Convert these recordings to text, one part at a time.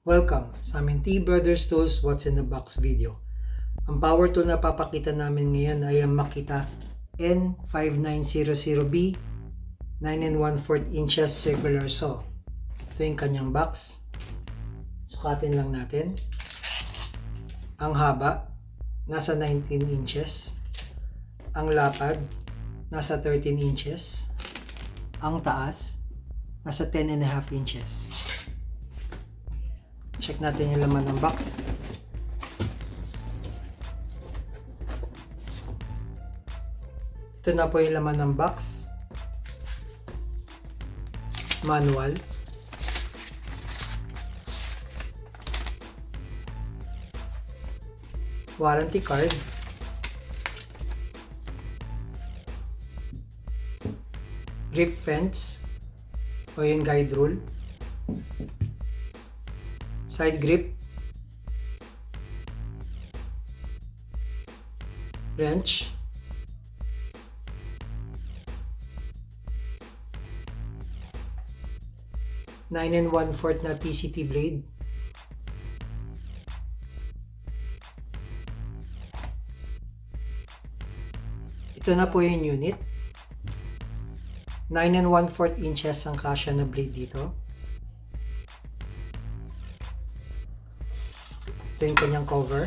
Welcome sa aming Tbrothers Tools What's in the Box video. Ang power tool na papakita namin ngayon ay ang Makita N5900B 9 1/4 inches circular saw. Ito yung kanyang box. Sukatin lang natin. Ang haba nasa 19 inches. Ang lapad nasa 13 inches. Ang taas nasa 10.5 inches. Check natin yung laman ng box. Ito na po yung laman ng box. Manual. Warranty card. Rip fence o yung guide rule. Side grip, wrench, (9 1/4) na TCT blade, ito na po yung unit. 9 1/4 inches ang kasya na blade dito. Ito yung kanyang cover.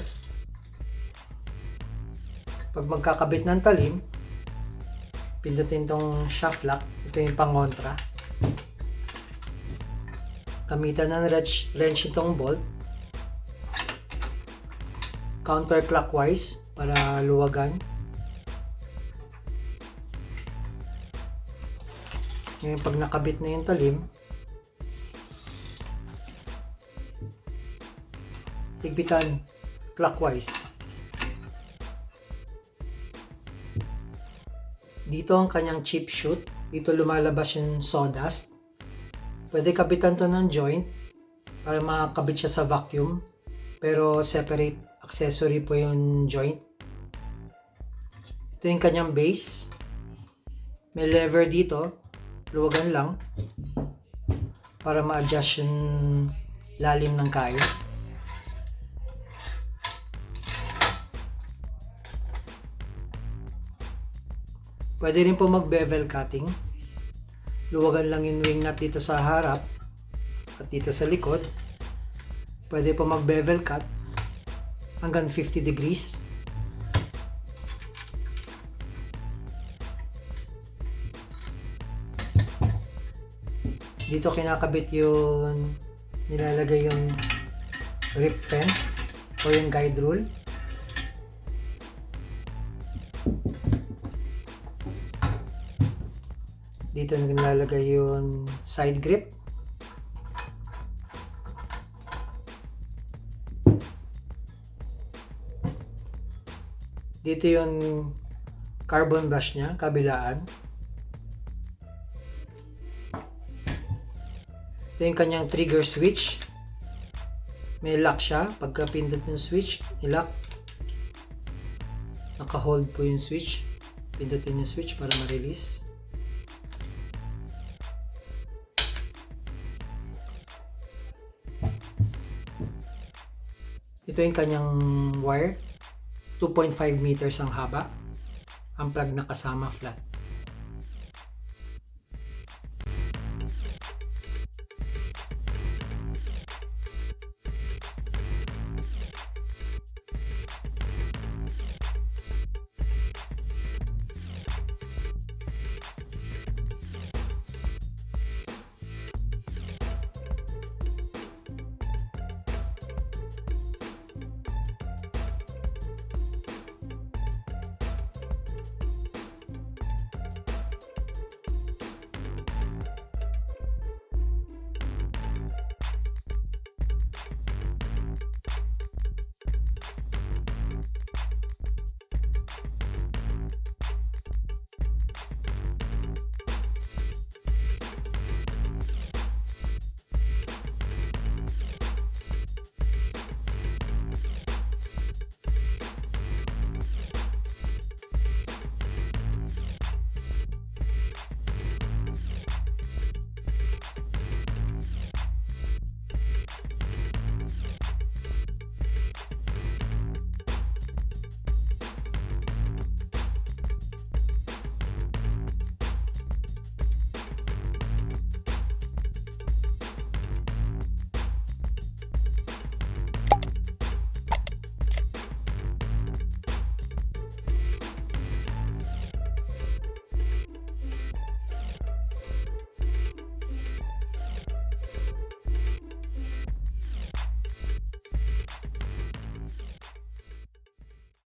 Pag magkakabit ng talim, pindutin itong shaft lock. Ito yung pangontra. Gamitan ng wrench itong bolt. Counterclockwise para luwagan. Ngayon pag nakabit na yung talim, higpitan clockwise. Dito ang kanyang chip chute. Dito lumalabas yung sawdust. Pwede kabitan to ng joint para makakabit siya sa vacuum. Pero separate accessory po yung joint. Ito yung kanyang base. May lever dito. Luwagan lang para ma-adjust yung lalim ng kain. Pwede rin po mag-bevel cutting. Luwagan lang yung wing nut dito sa harap at dito sa likod. Pwede po mag-bevel cut hanggang 50 degrees. Dito kinakabit yung nilalagay yung rip fence o yung guide rule. Dito nilalagay yung side grip. Dito yung carbon brush niya, kabilaan. Ito yung kanyang trigger switch. May lock siya. Pagka pindot yung switch, i-lock. Naka-hold po yung switch. Pindutin yung switch para ma-release. Ito yung kanyang wire. 2.5 meters ang haba. Ang plug na kasama flat.